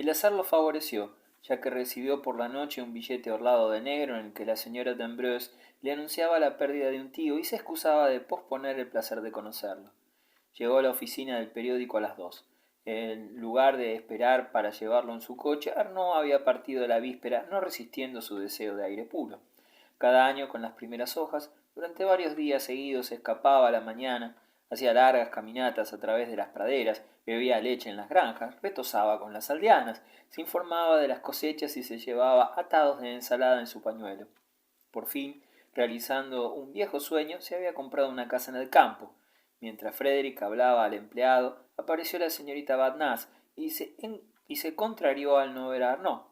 El azar lo favoreció, ya que recibió por la noche un billete orlado de negro en el que la señora d'Ambrose le anunciaba la pérdida de un tío y se excusaba de posponer el placer de conocerlo. Llegó a la oficina del periódico a las 2. En lugar de esperar para llevarlo en su coche, Arnaud había partido la víspera, no resistiendo su deseo de aire puro. Cada año, con las primeras hojas, durante varios días seguidos escapaba a la mañana, hacía largas caminatas a través de las praderas, bebía leche en las granjas, retosaba con las aldeanas, se informaba de las cosechas y se llevaba atados de ensalada en su pañuelo. Por fin, realizando un viejo sueño, se había comprado una casa en el campo. Mientras Frederick hablaba al empleado, apareció la señorita Badnaz y se contrarió al no ver a Arnaud.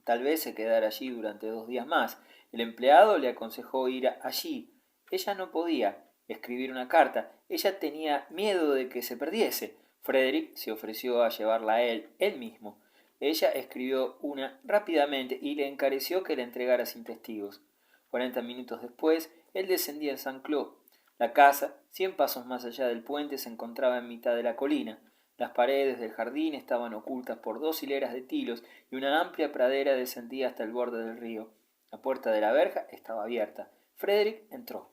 Tal vez se quedara allí durante 2 días más. El empleado le aconsejó ir allí. Ella no podía escribir una carta. Ella tenía miedo de que se perdiese. Frederick se ofreció a llevarla a él mismo. Ella escribió una rápidamente y le encareció que la entregara sin testigos. 40 minutos después, él descendía en Saint-Cloud. La casa, 100 pasos más allá del puente, se encontraba en mitad de la colina. Las paredes del jardín estaban ocultas por 2 hileras de tilos y una amplia pradera descendía hasta el borde del río. La puerta de la verja estaba abierta. Frederick entró.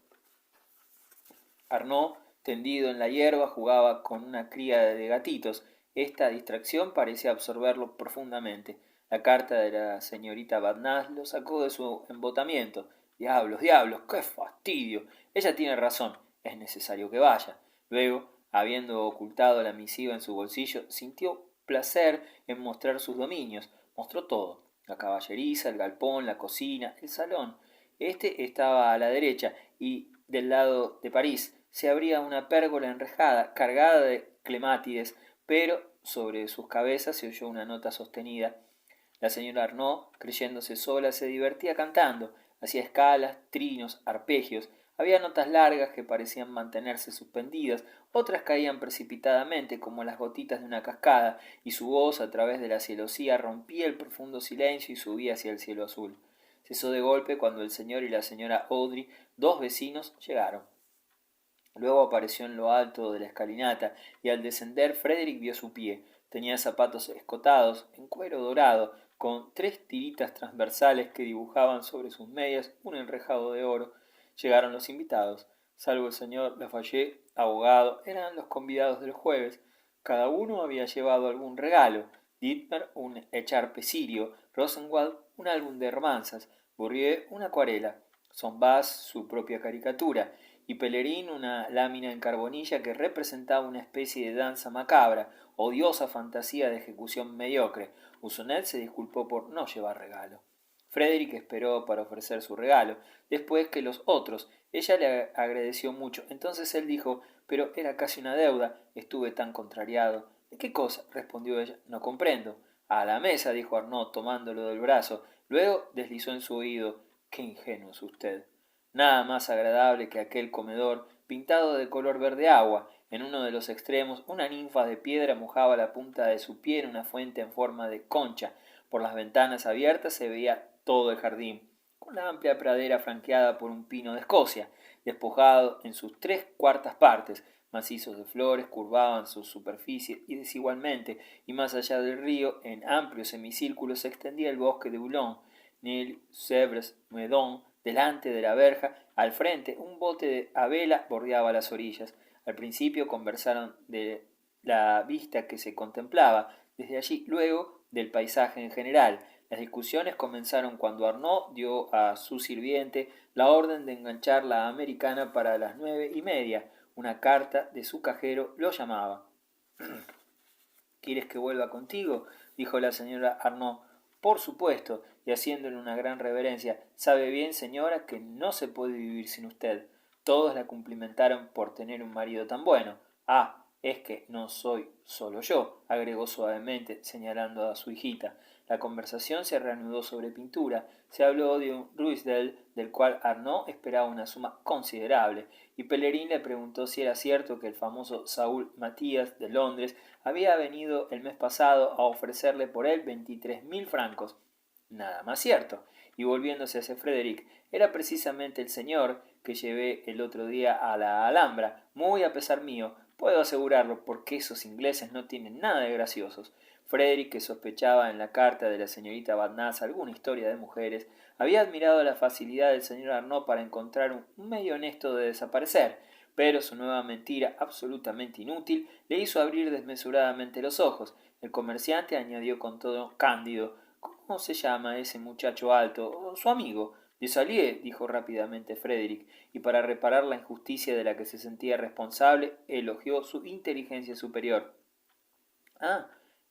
Arnaud, tendido en la hierba, jugaba con una cría de gatitos. Esta distracción parecía absorberlo profundamente. La carta de la señorita Badnaz lo sacó de su embotamiento. Diablos, diablos, qué fastidio. Ella tiene razón, es necesario que vaya. Luego, habiendo ocultado la misiva en su bolsillo, sintió placer en mostrar sus dominios. Mostró todo: la caballeriza, el galpón, la cocina, el salón. Este estaba a la derecha, y del lado de París se abría una pérgola enrejada, cargada de clemátides, pero sobre sus cabezas se oyó una nota sostenida. La señora Arnaud, creyéndose sola, se divertía cantando, hacía escalas, trinos, arpegios. Había notas largas que parecían mantenerse suspendidas, otras caían precipitadamente como las gotitas de una cascada, y su voz a través de la celosía rompía el profundo silencio y subía hacia el cielo azul. Cesó de golpe cuando el señor y la señora Audrey, 2 vecinos, llegaron. Luego apareció en lo alto de la escalinata, y al descender Frederick vio su pie. Tenía zapatos escotados, en cuero dorado, con 3 tiritas transversales que dibujaban sobre sus medias un enrejado de oro. Llegaron los invitados. Salvo el señor Lafayette, abogado, eran los convidados del jueves. Cada uno había llevado algún regalo. Dittmer un echarpe sirio, Rosenwald un álbum de romanzas, Bourrier una acuarela, Sombaz su propia caricatura, y Pellerin una lámina en carbonilla que representaba una especie de danza macabra, odiosa fantasía de ejecución mediocre. Usonet se disculpó por no llevar regalo. Frederick esperó para ofrecer su regalo, después que los otros. Ella le agradeció mucho. Entonces él dijo: pero era casi una deuda, estuve tan contrariado. ¿De qué cosa?, respondió ella. No comprendo. A la mesa, dijo Arnaud, tomándolo del brazo. Luego deslizó en su oído: qué ingenuo es usted. Nada más agradable que aquel comedor, pintado de color verde agua. En uno de los extremos, una ninfa de piedra mojaba la punta de su pie en una fuente en forma de concha. Por las ventanas abiertas se veía todo el jardín, con la amplia pradera flanqueada por un pino de Escocia, despojado en sus 3/4 partes. Macizos de flores curvaban su superficie y desigualmente, y más allá del río, en amplio semicírculo, se extendía el bosque de Boulogne, Nil, Sèvres, Meudon. Delante de la verja, al frente, un bote a vela bordeaba las orillas. Al principio conversaron de la vista que se contemplaba desde allí, luego del paisaje en general. Las discusiones comenzaron cuando Arnaud dio a su sirviente la orden de enganchar la americana para las 9:30. Una carta de su cajero lo llamaba. ¿Quieres que vuelva contigo?, dijo la señora Arnaud. Por supuesto, y haciéndole una gran reverencia. Sabe bien, señora, que no se puede vivir sin usted. Todos la cumplimentaron por tener un marido tan bueno. Ah, es que no soy solo yo, agregó suavemente, señalando a su hijita. La conversación se reanudó sobre pintura. Se habló de un Ruisdael, del cual Arnaud esperaba una suma considerable, y Pellerin le preguntó si era cierto que el famoso Saúl Matías de Londres había venido el mes pasado a ofrecerle por él 23.000 francos. Nada más cierto. Y volviéndose hacia Frederick: era precisamente el señor que llevé el otro día a la Alhambra, muy a pesar mío, puedo asegurarlo, porque esos ingleses no tienen nada de graciosos. Frederick, que sospechaba en la carta de la señorita Badnaz alguna historia de mujeres, había admirado la facilidad del señor Arnaud para encontrar un medio honesto de desaparecer, pero su nueva mentira, absolutamente inútil, le hizo abrir desmesuradamente los ojos. El comerciante añadió con todo cándido: «¿Cómo se llama ese muchacho alto? Su amigo». «Désaliers», dijo rápidamente Frederick, y para reparar la injusticia de la que se sentía responsable, elogió su inteligencia superior. «Ah,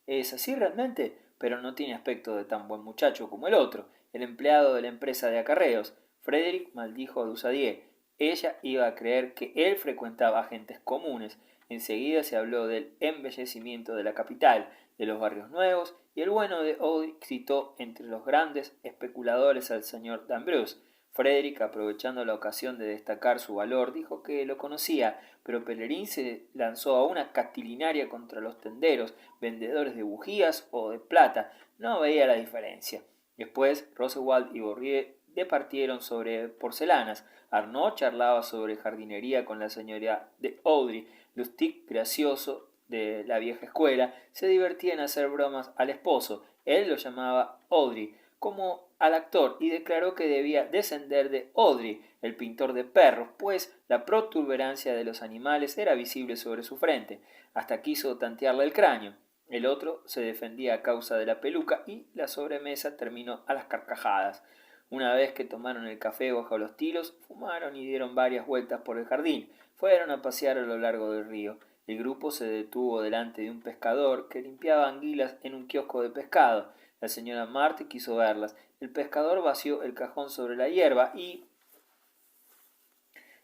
es así realmente, pero no tiene aspecto de tan buen muchacho como el otro, el empleado de la empresa de acarreos». Frederick maldijo a Dusadier. Ella iba a creer que él frecuentaba gentes comunes. Enseguida se habló del embellecimiento de la capital, de los barrios nuevos, y el bueno de Audrey citó entre los grandes especuladores al señor d'Ambrose. Frederick, aprovechando la ocasión de destacar su valor, dijo que lo conocía, pero Pellerin se lanzó a una catilinaria contra los tenderos, vendedores de bujías o de plata. No veía la diferencia. Después, Roosevelt y Borrier departieron sobre porcelanas. Arnaud charlaba sobre jardinería con la señora de Audrey. Lustig, gracioso de la vieja escuela, se divertía en hacer bromas al esposo. Él lo llamaba Audrey, como al actor, y declaró que debía descender de Audrey, el pintor de perros, pues la protuberancia de los animales era visible sobre su frente. Hasta quiso tantearle el cráneo. El otro se defendía a causa de la peluca y la sobremesa terminó a las carcajadas. Una vez que tomaron el café bajo los tilos, fumaron y dieron varias vueltas por el jardín. Fueron a pasear a lo largo del río. El grupo se detuvo delante de un pescador que limpiaba anguilas en un kiosco de pescado. La señora Marthe quiso verlas. El pescador vació el cajón sobre la hierba y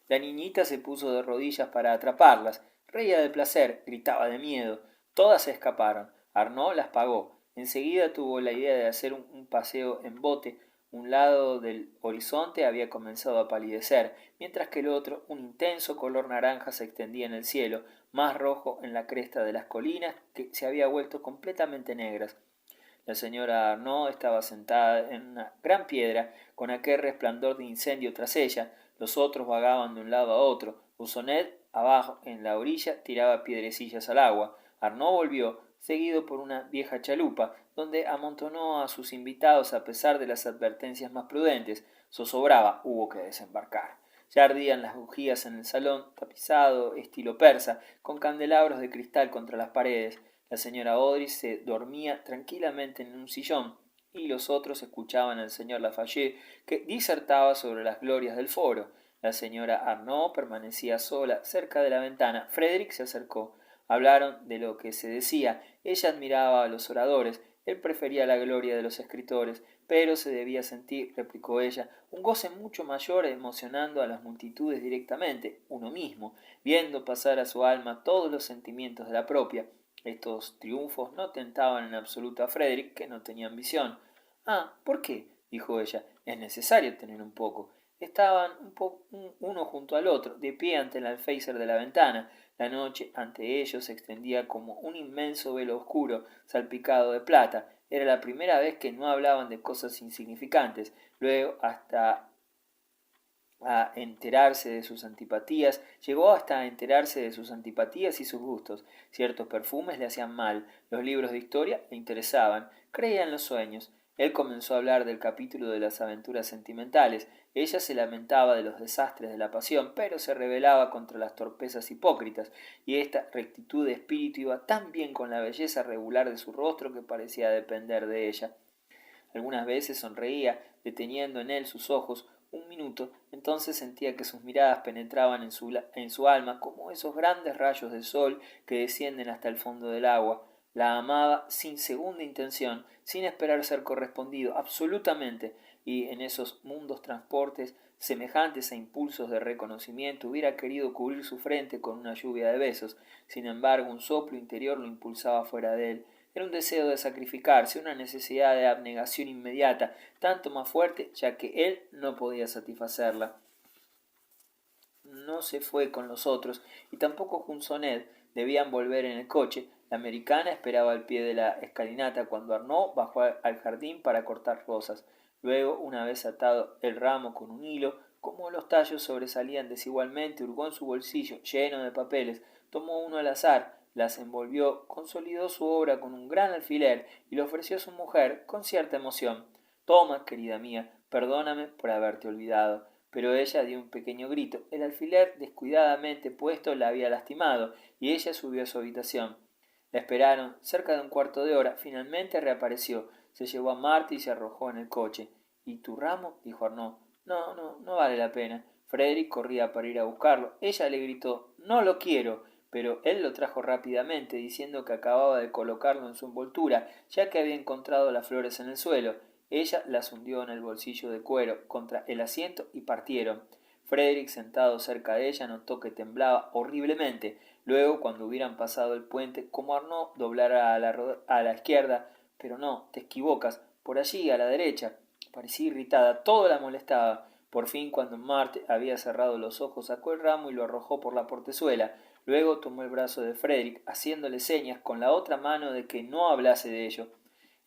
la niñita se puso de rodillas para atraparlas. Reía de placer, gritaba de miedo. Todas se escaparon. Arnaud las pagó. Enseguida tuvo la idea de hacer un paseo en bote. Un lado del horizonte había comenzado a palidecer, mientras que el otro, un intenso color naranja, se extendía en el cielo, más rojo en la cresta de las colinas, que se había vuelto completamente negras. La señora Arnaud estaba sentada en una gran piedra, con aquel resplandor de incendio tras ella. Los otros vagaban de un lado a otro. Busonet, abajo en la orilla, tiraba piedrecillas al agua. Arnaud volvió, seguido por una vieja chalupa, donde amontonó a sus invitados a pesar de las advertencias más prudentes. Zozobraba, hubo que desembarcar. Ya ardían las bujías en el salón, tapizado estilo persa, con candelabros de cristal contra las paredes. La señora Audrey se dormía tranquilamente en un sillón, y los otros escuchaban al señor Lafayette, que disertaba sobre las glorias del foro. La señora Arnaud permanecía sola cerca de la ventana. Frederick se acercó. Hablaron de lo que se decía. Ella admiraba a los oradores, él prefería la gloria de los escritores, pero se debía sentir, replicó ella, un goce mucho mayor emocionando a las multitudes directamente, uno mismo, viendo pasar a su alma todos los sentimientos de la propia. Estos triunfos no tentaban en absoluto a Frederick, que no tenía ambición. «Ah, ¿por qué?», dijo ella. «Es necesario tener un poco». Estaban uno junto al otro, de pie ante el alféizar de la ventana. La noche ante ellos se extendía como un inmenso velo oscuro, salpicado de plata. Era la primera vez que no hablaban de cosas insignificantes. Luego, llegó hasta a enterarse de sus antipatías y sus gustos. Ciertos perfumes le hacían mal, los libros de historia le interesaban, creía en los sueños. Él comenzó a hablar del capítulo de las aventuras sentimentales. Ella se lamentaba de los desastres de la pasión, pero se rebelaba contra las torpezas hipócritas, y esta rectitud de espíritu iba tan bien con la belleza regular de su rostro que parecía depender de ella. Algunas veces sonreía, deteniendo en él sus ojos un minuto, entonces sentía que sus miradas penetraban en su alma como esos grandes rayos de sol que descienden hasta el fondo del agua. La amaba sin segunda intención, sin esperar ser correspondido, absolutamente, y en esos mundos transportes, semejantes a impulsos de reconocimiento, hubiera querido cubrir su frente con una lluvia de besos. Sin embargo, un soplo interior lo impulsaba fuera de él. Era un deseo de sacrificarse, una necesidad de abnegación inmediata, tanto más fuerte ya que él no podía satisfacerla. No se fue con los otros, y tampoco Junsonet. Debían volver en el coche. La americana esperaba al pie de la escalinata cuando Arnaud bajó al jardín para cortar rosas. Luego, una vez atado el ramo con un hilo, como los tallos sobresalían desigualmente, hurgó en su bolsillo, lleno de papeles. tomó uno al azar, las envolvió, consolidó su obra con un gran alfiler y lo ofreció a su mujer con cierta emoción. Toma, querida mía, perdóname por haberte olvidado. Pero ella dio un pequeño grito. El alfiler descuidadamente puesto la había lastimado, y ella subió a su habitación. La esperaron cerca de un cuarto de hora. Finalmente reapareció. Se llevó a Marta y se arrojó en el coche. ¿Y tu ramo? Dijo Arnaud. No vale la pena. Frederick corría para ir a buscarlo. Ella le gritó: no lo quiero. Pero él lo trajo rápidamente, diciendo que acababa de colocarlo en su envoltura, ya que había encontrado las flores en el suelo. Ella las hundió en el bolsillo de cuero contra el asiento y partieron. Frederick, sentado cerca de ella, notó que temblaba horriblemente. Luego, cuando hubieran pasado el puente, como Arnaud doblara a la izquierda. Pero no, te equivocas, por allí, a la derecha. Parecía irritada, todo la molestaba. Por fin, cuando Marthe había cerrado los ojos, sacó el ramo y lo arrojó por la portezuela. Luego tomó el brazo de Frederick, haciéndole señas con la otra mano de que no hablase de ello.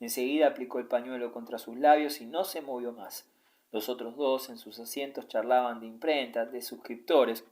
Enseguida aplicó el pañuelo contra sus labios y no se movió más. Los otros dos en sus asientos charlaban de imprentas, de suscriptores.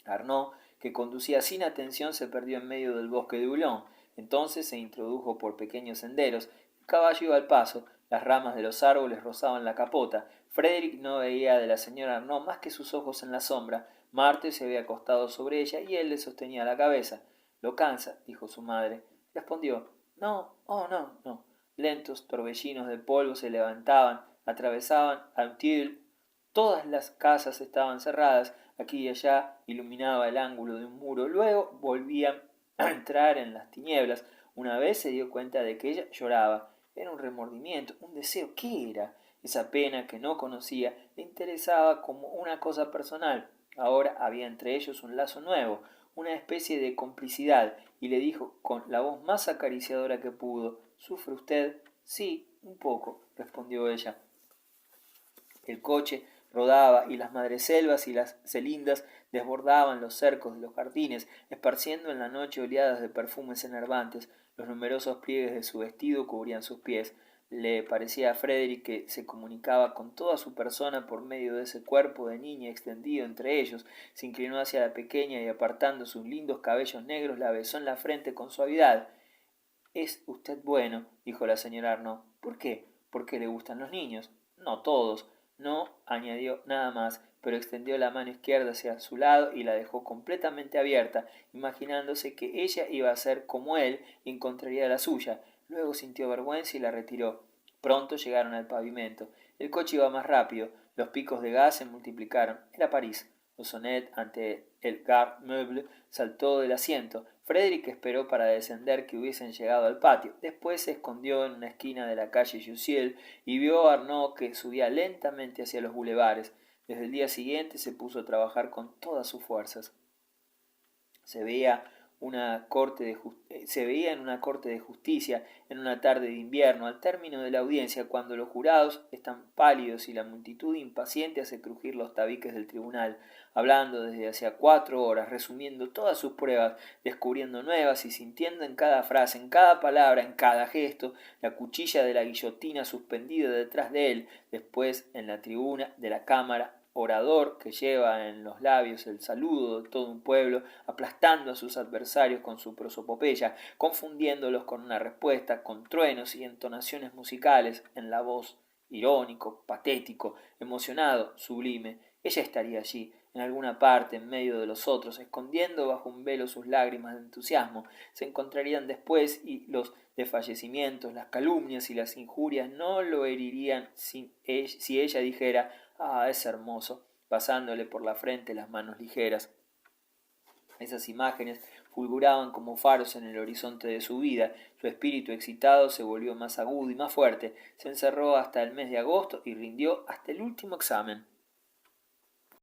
Arnaud, que conducía sin atención, se perdió en medio del bosque de Boulogne. Entonces se introdujo por pequeños senderos. El caballo iba al paso, las ramas de los árboles rozaban la capota. Frederick no veía de la señora Arnaud más que sus ojos en la sombra. Marthe se había acostado sobre ella y él le sostenía la cabeza. Lo cansa, dijo su madre. Respondió: no, oh no. Lentos torbellinos de polvo se levantaban, atravesaban Auteuil. Todas las casas estaban cerradas, aquí y allá iluminaba el ángulo de un muro. Luego volvían a entrar en las tinieblas. Una vez se dio cuenta de que ella lloraba. Era un remordimiento, un deseo. ¿Qué era? Esa pena que no conocía le interesaba como una cosa personal. Ahora había entre ellos un lazo nuevo, una especie de complicidad, y le dijo con la voz más acariciadora que pudo: ¿sufre usted? Sí, un poco, respondió ella. El coche rodaba y las madreselvas y las celindas desbordaban los cercos de los jardines, esparciendo en la noche oleadas de perfumes enervantes. Los numerosos pliegues de su vestido cubrían sus pies. Le parecía a Frederick que se comunicaba con toda su persona por medio de ese cuerpo de niña extendido entre ellos. Se inclinó hacia la pequeña y, apartando sus lindos cabellos negros, la besó en la frente con suavidad. «Es usted bueno», dijo la señora Arnaud. «¿Por qué? ¿Porque le gustan los niños?» «No todos». No añadió nada más, pero extendió la mano izquierda hacia su lado y la dejó completamente abierta, imaginándose que ella iba a ser como él y encontraría la suya. Luego sintió vergüenza y la retiró. Pronto llegaron al pavimento. El coche iba más rápido. Los picos de gas se multiplicaron. Era París. Sonnet, ante el Garde Meuble, saltó del asiento. Frederick esperó para descender que hubiesen llegado al patio. Después se escondió en una esquina de la calle Jussieu y vio a Arnaud, que subía lentamente hacia los bulevares. Desde el día siguiente se puso a trabajar con todas sus fuerzas. Se veía en una corte de justicia en una tarde de invierno, al término de la audiencia, cuando los jurados están pálidos y la multitud impaciente hace crujir los tabiques del tribunal, hablando desde hacía 4 horas, resumiendo todas sus pruebas, descubriendo nuevas y sintiendo en cada frase, en cada palabra, en cada gesto, la cuchilla de la guillotina suspendida detrás de él. Después, en la tribuna de la cámara, orador que lleva en los labios el saludo de todo un pueblo, aplastando a sus adversarios con su prosopopeya, confundiéndolos con una respuesta, con truenos y entonaciones musicales en la voz, irónico, patético, emocionado, sublime. Ella estaría allí, en alguna parte, en medio de los otros, escondiendo bajo un velo sus lágrimas de entusiasmo. Se encontrarían después y los desfallecimientos, las calumnias y las injurias no lo herirían si ella dijera: «Ah, es hermoso», pasándole por la frente las manos ligeras. Esas imágenes fulguraban como faros en el horizonte de su vida. Su espíritu excitado se volvió más agudo y más fuerte. Se encerró hasta el mes de agosto y rindió hasta el último examen.